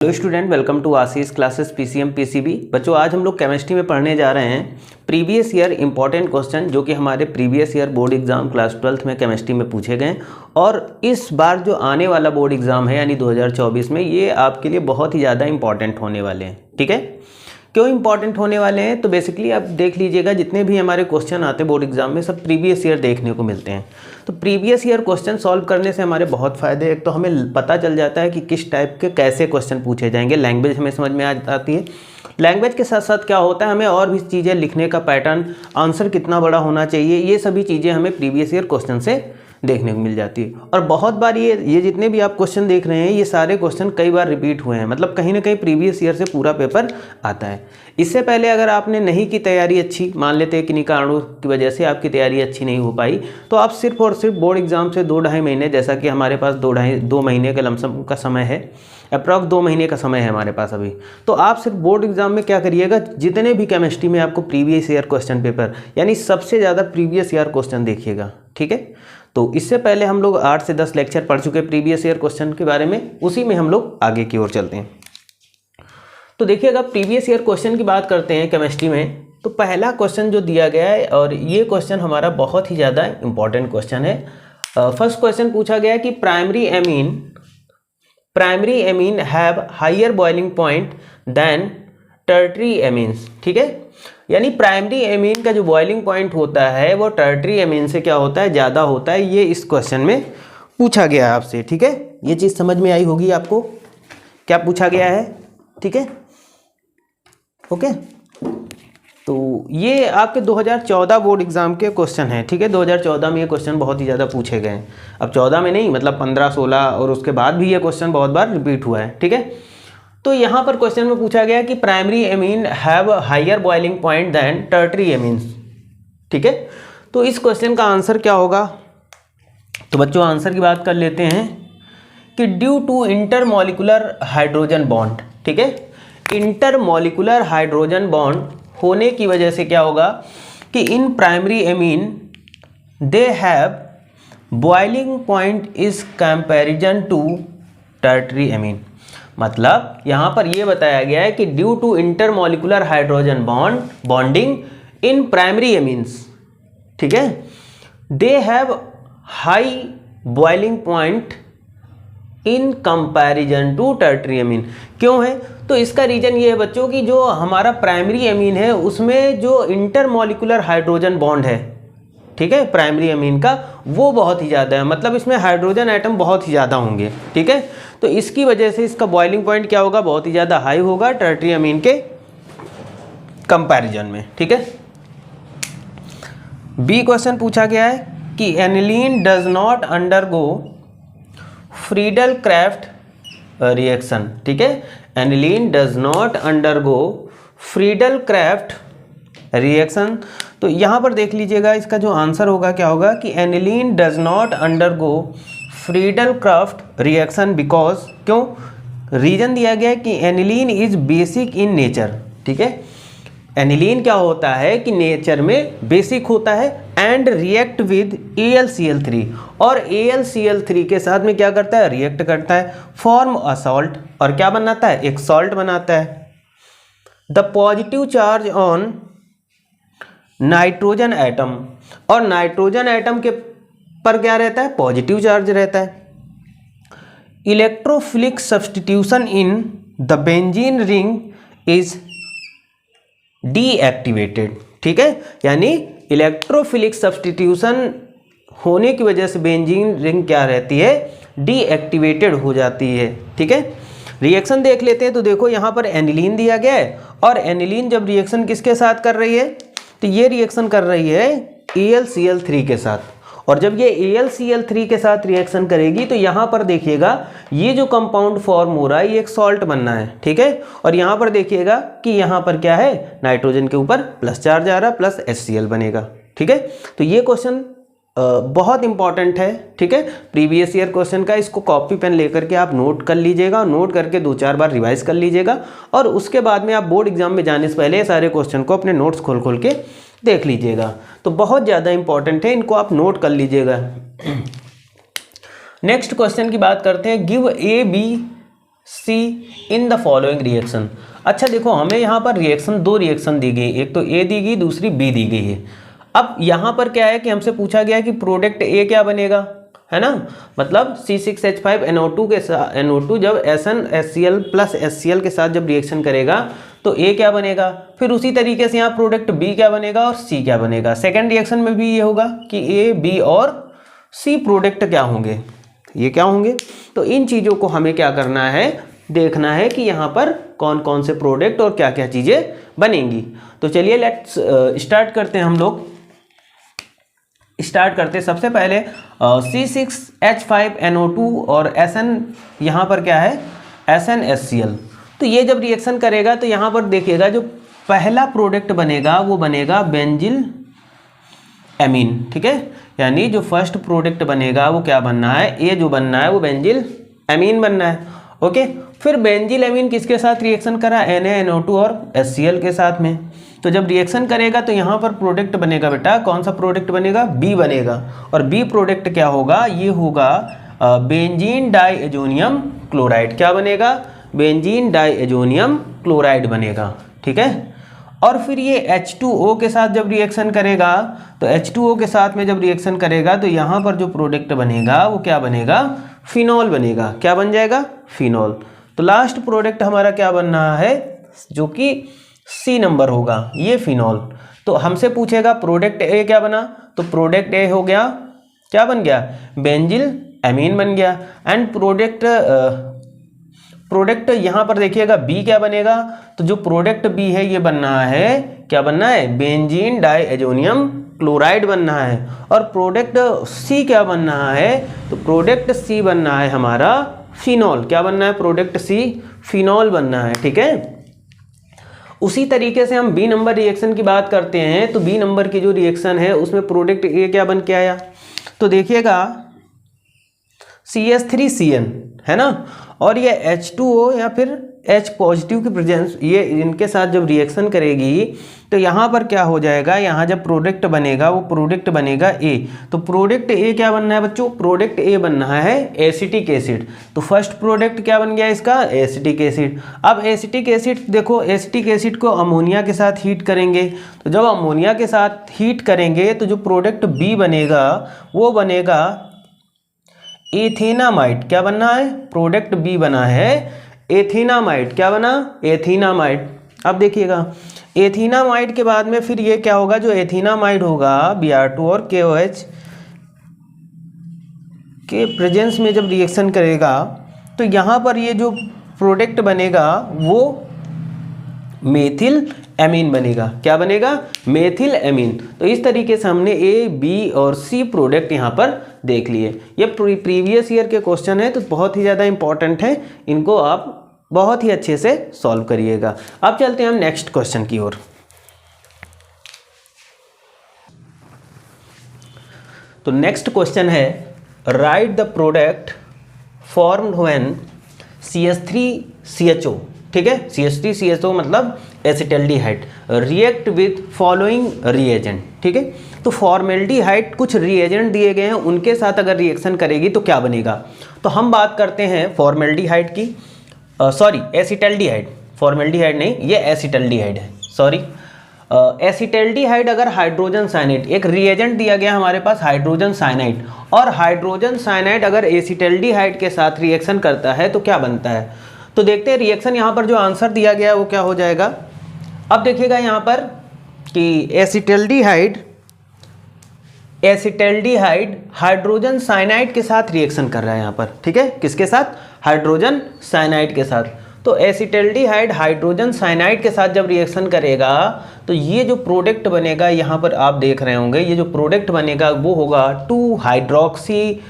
Hello student, welcome to Ashish classes PCM PCB. बच्चों, आज हम लोग केमिस्ट्री में पढ़ने जा रहे हैं प्रीवियस ईयर इंपॉर्टेंट क्वेश्चन जो कि हमारे previous year board exam class 12th में केमिस्ट्री में पूछे गए। और इस बार जो आने वाला बोर्ड एग्जाम है यानी 2024 में, ये आपके लिए बहुत ही ज़्यादा इंपॉर्टेंट होने वाले हैं। ठीक है, क्यों इंपॉर्टेंट होने वाले हैं तो बेसिकली आप देख लीजिएगा, जितने भी हमारे क्वेश्चन आते हैं बोर्ड एग्जाम में सब प्रीवियस ईयर देखने को मिलते हैं। तो प्रीवियस ईयर क्वेश्चन सॉल्व करने से हमारे बहुत फ़ायदे। एक तो हमें पता चल जाता है कि किस टाइप के कैसे क्वेश्चन पूछे जाएंगे, लैंग्वेज हमें समझ में आ जाती है। लैंग्वेज के साथ साथ क्या होता है, हमें और भी चीज़ें लिखने का पैटर्न, आंसर कितना बड़ा होना चाहिए, ये सभी चीज़ें हमें प्रीवियस ईयर क्वेश्चन से देखने को मिल जाती है। और बहुत बार ये जितने भी आप क्वेश्चन देख रहे हैं, ये सारे क्वेश्चन कई बार रिपीट हुए हैं, मतलब कहीं ना कहीं प्रीवियस ईयर से पूरा पेपर आता है। इससे पहले अगर आपने नहीं की तैयारी अच्छी, मान लेते हैं किन्हीं कारणों की वजह से आपकी तैयारी अच्छी नहीं हो पाई, तो आप सिर्फ और सिर्फ बोर्ड एग्जाम से 2-2.5 महीने, जैसा कि हमारे पास 2 महीने का लमसम का समय है, अप्रॉक्स 2 महीने का समय है हमारे पास अभी। तो आप सिर्फ बोर्ड एग्जाम में क्या करिएगा, जितने भी केमिस्ट्री में आपको प्रीवियस ईयर क्वेश्चन पेपर यानी सबसे ज़्यादा प्रीवियस ईयर क्वेश्चन देखिएगा। ठीक है, तो इससे पहले हम लोग 8 से 10 लेक्चर पढ़ चुके प्रीवियस ईयर क्वेश्चन के बारे में, उसी में हम लोग आगे की ओर चलते हैं। तो देखिएगा, प्रीवियस ईयर क्वेश्चन की बात करते हैं केमिस्ट्री में। तो पहला क्वेश्चन जो दिया गया है, और ये क्वेश्चन हमारा बहुत ही ज़्यादा इंपॉर्टेंट क्वेश्चन है। फर्स्ट क्वेश्चन पूछा गया कि primary amine have higher boiling point than tertiary amines. ठीक है, यानी प्राइमरी एमीन का जो बॉइलिंग पॉइंट होता है वो टर्टरी एमीन से क्या होता है, ज़्यादा होता है। ये इस क्वेश्चन में पूछा गया है आपसे। ठीक है, ये चीज़ समझ में आई होगी आपको, क्या पूछा गया है। ठीक है, ओके। तो ये आपके 2014 बोर्ड एग्जाम के क्वेश्चन हैं। ठीक है, 2014 में ये क्वेश्चन बहुत ही ज़्यादा पूछे गए हैं। अब 14 में नहीं, मतलब 15, 16 और उसके बाद भी ये क्वेश्चन बहुत बार रिपीट हुआ है। ठीक है, तो यहाँ पर क्वेश्चन में पूछा गया कि primary amine have higher boiling point than tertiary amines. ठीक है, तो इस क्वेश्चन का आंसर क्या होगा। तो बच्चों, आंसर की बात कर लेते हैं कि due to intermolecular hydrogen bond. ठीक है, इंटरमॉलिक्यूलर हाइड्रोजन बॉन्ड होने की वजह से क्या होगा कि इन primary amine they have boiling point is comparison to tertiary amine. मतलब यहाँ पर यह बताया गया है कि due to intermolecular hydrogen bonding in primary amines, ठीक है, they have high boiling point in comparison to tertiary amine. क्यों है, तो इसका रीजन ये है बच्चों कि जो हमारा प्राइमरी एमीन है उसमें जो इंटरमॉलिक्यूलर हाइड्रोजन बॉन्ड है, ठीक है, प्राइमरी एमीन का, वो बहुत ही ज़्यादा है। मतलब इसमें हाइड्रोजन एटम बहुत ही ज़्यादा होंगे। ठीक है, तो इसकी वजह से इसका बॉइलिंग पॉइंट क्या होगा, बहुत ही ज़्यादा हाई होगा टर्टरी एमीन के कंपैरिजन में। ठीक है, बी क्वेश्चन पूछा गया है कि aniline does not undergo Friedel craft reaction. ठीक है, aniline does not undergo Friedel craft reaction. तो यहाँ पर देख लीजिएगा, इसका जो आंसर होगा क्या होगा कि aniline does not undergo Friedel craft reaction because, क्यों, रीजन दिया गया है कि aniline is basic in nature. ठीक है, एनिलीन क्या होता है कि नेचर में बेसिक होता है एंड रिएक्ट विद AlCl3, और AlCl3 के साथ में क्या करता है, रिएक्ट करता है, फॉर्म अ सॉल्ट, और क्या बनाता है, एक सॉल्ट बनाता है। The positive charge on nitrogen atom, और नाइट्रोजन एटम के पर क्या रहता है, पॉजिटिव चार्ज रहता है। Electrophilic substitution in the benzene ring is deactivated. ठीक है, यानी इलेक्ट्रोफिलिक सब्सटीट्यूशन होने की वजह से बेंजीन रिंग क्या रहती है, डीएक्टिवेटेड हो जाती है। ठीक है, रिएक्शन देख लेते हैं। तो देखो यहाँ पर एनिलीन दिया गया है, और एनिलीन जब रिएक्शन किसके साथ कर रही है, तो ये रिएक्शन कर रही है AlCl3 के साथ। और जब ये AlCl3 के साथ रिएक्शन करेगी तो यहाँ पर देखिएगा ये जो कंपाउंड फॉर्म हो रहा है ये एक सॉल्ट बनना है। ठीक है, और यहाँ पर देखिएगा कि यहाँ पर क्या है, नाइट्रोजन के ऊपर प्लस चार्ज आ रहा है, प्लस HCl बनेगा। ठीक है, तो ये क्वेश्चन बहुत इंपॉर्टेंट है। ठीक है, प्रीवियस ईयर क्वेश्चन का, इसको कॉपी पेन लेकर के आप नोट कर लीजिएगा, नोट करके 2-4 बार रिवाइज कर लीजिएगा, और उसके बाद में आप बोर्ड एग्जाम में जाने से पहले सारे क्वेश्चन को अपने नोट्स खोल खोल के देख लीजिएगा। तो बहुत ज़्यादा इंपॉर्टेंट है, इनको आप नोट कर लीजिएगा। नेक्स्ट क्वेश्चन की बात करते हैं। Give A, B, C in the following reaction. अच्छा देखो, हमें यहाँ पर रिएक्शन, दो रिएक्शन दी गई, एक तो ए दी गई, दूसरी बी दी गई है। अब यहाँ पर क्या है कि हमसे पूछा गया कि प्रोडक्ट ए क्या बनेगा, है ना, मतलब C6H5NO2 के साथ, NO2 जब SnHCl प्लस HCl के साथ जब रिएक्शन करेगा तो ए क्या बनेगा। फिर उसी तरीके से यहाँ प्रोडक्ट बी क्या बनेगा और सी क्या बनेगा। सेकेंड रिएक्शन में भी ये होगा कि ए, बी और सी प्रोडक्ट क्या होंगे, ये क्या होंगे। तो इन चीज़ों को हमें क्या करना है, देखना है कि यहाँ पर कौन कौन से प्रोडक्ट और क्या क्या चीज़ें बनेंगी। तो चलिए लेट्स स्टार्ट करते हैं। हम लोग स्टार्ट करते हैं सबसे पहले C6H5NO2 और SN, यहाँ पर क्या है SnHCl। तो ये जब रिएक्शन करेगा तो यहाँ पर देखिएगा जो पहला प्रोडक्ट बनेगा वो बनेगा बेंजिल एमीन, ठीक है, यानी जो फर्स्ट प्रोडक्ट बनेगा वो क्या बनना है, ए जो बनना है वो बेंजिल एमीन बनना है। ओके, फिर बेंजिल एमीन किसके साथ रिएक्शन करा, Na NO2 और HCl के साथ में। तो जब रिएक्शन करेगा तो यहाँ पर प्रोडक्ट बनेगा बेटा, कौन सा प्रोडक्ट बनेगा, बी बनेगा। और बी प्रोडक्ट क्या होगा, ये होगा बेंजीन डाईएजोनियम क्लोराइड। क्या बनेगा, बेंजीन डाईएजोनियम क्लोराइड बनेगा, ठीक है। और फिर ये H2O के साथ जब रिएक्शन करेगा तो H2O के साथ में जब रिएक्शन करेगा तो यहाँ पर जो प्रोडक्ट बनेगा वो क्या बनेगा, फिनॉल बनेगा। क्या बन जाएगा, फिनॉल। तो लास्ट प्रोडक्ट हमारा क्या बन रहा है, जो कि सी नंबर होगा, ये फिनॉल। तो हमसे पूछेगा प्रोडक्ट ए क्या बना, तो प्रोडक्ट ए हो गया, क्या बन गया, बेंजिल एमीन बन गया। एंड प्रोडक्ट यहाँ पर देखिएगा बी क्या बनेगा, तो जो प्रोडक्ट बी है ये बनना है, क्या बनना है, बेंजीन डाईएजोनियम क्लोराइड बनना है। और प्रोडक्ट सी क्या बनना है, तो प्रोडक्ट सी बनना है हमारा फिनॉल। क्या बनना है, प्रोडक्ट सी फिनॉल बनना है, ठीक है। उसी तरीके से हम बी नंबर रिएक्शन की बात करते हैं, तो बी नंबर की जो रिएक्शन है उसमें प्रोडक्ट ए क्या बन के आया, तो देखिएगा CH3CN, है ना, और ये H2O या फिर H पॉजिटिव की प्रेजेंस, ये इनके साथ जब रिएक्शन करेगी तो यहाँ पर क्या हो जाएगा, यहाँ जब प्रोडक्ट बनेगा वो प्रोडक्ट बनेगा ए। तो प्रोडक्ट ए क्या बनना है बच्चों, प्रोडक्ट ए बनना है एसिटिक एसिड। तो फर्स्ट प्रोडक्ट क्या बन गया इसका, एसिटिक एसिड। अब एसिटिक एसिड देखो, एसिटिक एसिड को अमोनिया के साथ हीट करेंगे, तो जब अमोनिया के साथ हीट करेंगे तो जो प्रोडक्ट बी बनेगा वो बनेगा एथेनामाइड। क्या बनना है, प्रोडक्ट बी बना है एथेनामाइड। क्या बना, एथेनामाइड। अब देखिएगा एथेनामाइड के बाद में फिर ये क्या होगा, जो एथेनामाइड होगा Br2 और KOH के प्रेजेंस में जब रिएक्शन करेगा तो यहाँ पर ये जो प्रोडक्ट बनेगा वो मेथिल एमीन बनेगा। क्या बनेगा, मेथिल एमीन। तो इस तरीके से हमने ए, बी और सी प्रोडक्ट यहाँ पर देख लिए। ये प्रीवियस ईयर के क्वेश्चन है तो बहुत ही ज़्यादा इंपॉर्टेंट है, इनको आप बहुत ही अच्छे से सॉल्व करिएगा। अब चलते हैं हम नेक्स्ट क्वेश्चन की ओर। तो नेक्स्ट क्वेश्चन है, right the product formed when CH3CHO, ठीक है, CH3CHO मतलब acetaldehyde, react with following reagent, ठीक है। तो फॉर्मेल्डिहाइड कुछ रिएजेंट दिए गए हैं, उनके साथ अगर रिएक्शन करेगी तो क्या बनेगा। तो हम बात करते हैं फॉर्मेल्डिहाइड की, सॉरी एसिटल्डिहाइड, फॉर्मेल्डिहाइड नहीं, ये एसिटल्डिहाइड है, सॉरी। एसिटल्डिहाइड अगर हाइड्रोजन साइनाइड, एक रिएजेंट दिया गया हमारे पास हाइड्रोजन साइनाइड, और हाइड्रोजन साइनाइड अगर एसिटल्डिहाइड के साथ रिएक्शन करता है तो क्या बनता है। तो देखते हैं रिएक्शन, यहाँ पर जो आंसर दिया गया है वो क्या हो जाएगा। अब देखिएगा यहाँ पर कि एसिटल्डिहाइड हाइड्रोजन साइनाइड के साथ रिएक्शन कर रहा है यहाँ पर, ठीक है, किसके साथ, हाइड्रोजन साइनाइड के साथ। तो एसिटल्डिहाइड हाइड्रोजन साइनाइड के साथ जब रिएक्शन करेगा तो ये जो प्रोडक्ट बनेगा, यहाँ पर आप देख रहे होंगे, ये जो प्रोडक्ट बनेगा वो होगा 2-हाइड्रोक्सी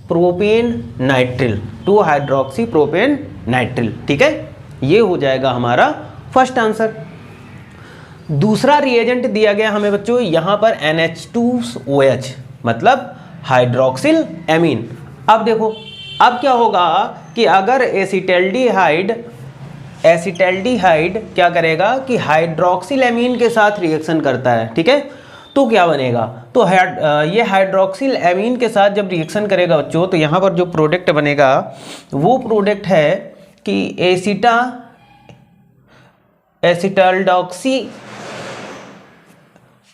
प्रोपेन नाइट्रिल, 2-हाइड्रोक्सी प्रोपेन नाइट्रिल, ठीक है। ये हो जाएगा हमारा फर्स्ट आंसर। दूसरा रिएजेंट दिया गया हमें बच्चों यहाँ पर NH2OH मतलब हाइड्रोक्सिल एमीन। अब देखो, अब क्या होगा कि अगर एसिटल्डिहाइड क्या करेगा कि हाइड्रोक्सिल एमीन के साथ रिएक्शन करता है, ठीक है। तो क्या बनेगा, तो ये हाइड्रोक्सिल एमीन के साथ जब रिएक्शन करेगा बच्चों, तो यहाँ पर जो प्रोडक्ट बनेगा वो प्रोडक्ट है कि एसिटाल्डोक्सी,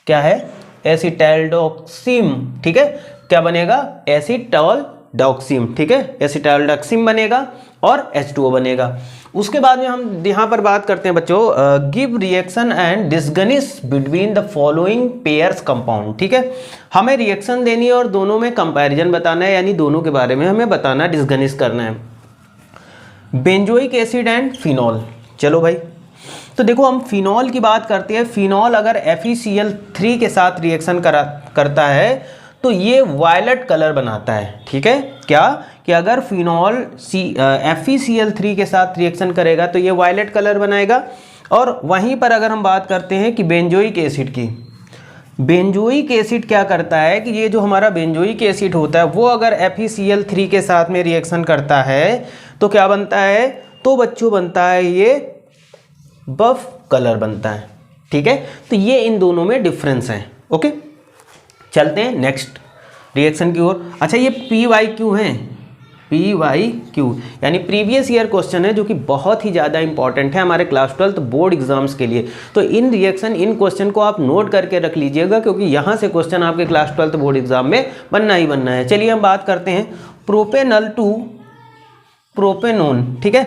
क्या है, एसिटाल्डोक्सिम, ठीक है, क्या बनेगा, एसिटाल्डोक्सिम, ठीक है, एसिटाल्डोक्सिम बनेगा और H2O बनेगा। उसके बाद में हम यहाँ पर बात करते हैं बच्चों, give reaction and distinguish between the following pairs compound, ठीक है, हमें रिएक्शन देनी है और दोनों में कंपैरिजन बताना है, यानी दोनों के बारे में हमें बताना, डिस्गनिश करना है। बेंजोइक एसिड एंड फिनॉल, चलो भाई, तो देखो हम फिनॉल की बात करते हैं। फिनॉल अगर FeCl3 के साथ रिएक्शन करता है तो ये वायलेट कलर बनाता है, ठीक है, क्या कि अगर फिनॉल FeCl3 के साथ रिएक्शन करेगा तो ये वायलेट कलर बनाएगा। और वहीं पर अगर हम बात करते हैं कि बेंजोइक एसिड की, बेंजोइक एसिड क्या करता है कि ये जो हमारा बेंजोइक एसिड होता है वो अगर FeCl3 के साथ में रिएक्शन करता है तो क्या बनता है, तो बच्चों बनता है ये बफ कलर बनता है, ठीक है, तो ये इन दोनों में डिफरेंस है। ओके, चलते हैं नेक्स्ट रिएक्शन की ओर। अच्छा, ये PYQ है, PYQ यानी प्रीवियस ईयर क्वेश्चन है, जो कि बहुत ही ज़्यादा इंपॉर्टेंट है हमारे क्लास 12 बोर्ड एग्जाम्स के लिए। तो इन क्वेश्चन को आप नोट करके रख लीजिएगा, क्योंकि यहाँ से क्वेश्चन आपके क्लास 12 बोर्ड एग्जाम में बनना ही बनना है। चलिए हम बात करते हैं प्रोपेनल टू प्रोपेनोन, ठीक है,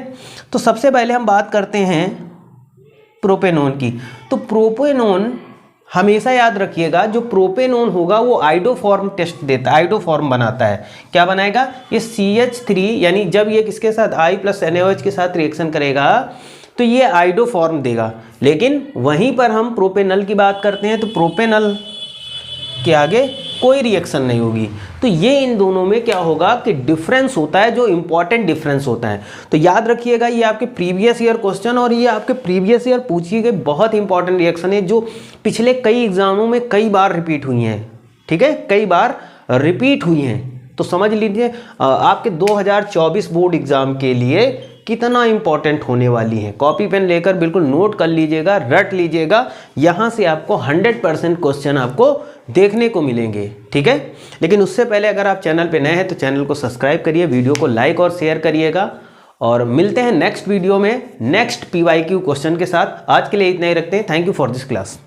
तो सबसे पहले हम बात करते हैं प्रोपेनोन की। तो प्रोपेनोन हमेशा याद रखिएगा, जो प्रोपेनोन होगा वो आइडोफॉर्म टेस्ट देता है, आइडोफॉर्म बनाता है। क्या बनाएगा, ये CH3 यानी जब ये किसके साथ I+NaOH के साथ रिएक्शन करेगा तो ये आइडोफॉर्म देगा। लेकिन वहीं पर हम प्रोपेनल की बात करते हैं तो प्रोपेनल के आगे कोई रिएक्शन नहीं होगी। तो ये इन दोनों में क्या होगा कि डिफरेंस होता है, जो इंपॉर्टेंट डिफरेंस होता है। तो याद रखिएगा, ये आपके प्रीवियस ईयर क्वेश्चन और ये आपके प्रीवियस ईयर पूछी गई बहुत इंपॉर्टेंट रिएक्शन है, जो पिछले कई एग्जामों में कई बार रिपीट हुई हैं, ठीक है, कई बार रिपीट हुई हैं। तो समझ लीजिए आपके 2024 बोर्ड एग्जाम के लिए कितना इंपॉर्टेंट होने वाली है। कॉपी पेन लेकर बिल्कुल नोट कर लीजिएगा, रट लीजिएगा, यहाँ से आपको 100% क्वेश्चन आपको देखने को मिलेंगे, ठीक है। लेकिन उससे पहले अगर आप चैनल पे नए हैं तो चैनल को सब्सक्राइब करिए, वीडियो को लाइक और शेयर करिएगा, और मिलते हैं नेक्स्ट वीडियो में नेक्स्ट PYQ क्वेश्चन के साथ। आज के लिए इतना ही रखते हैं। Thank you for this class.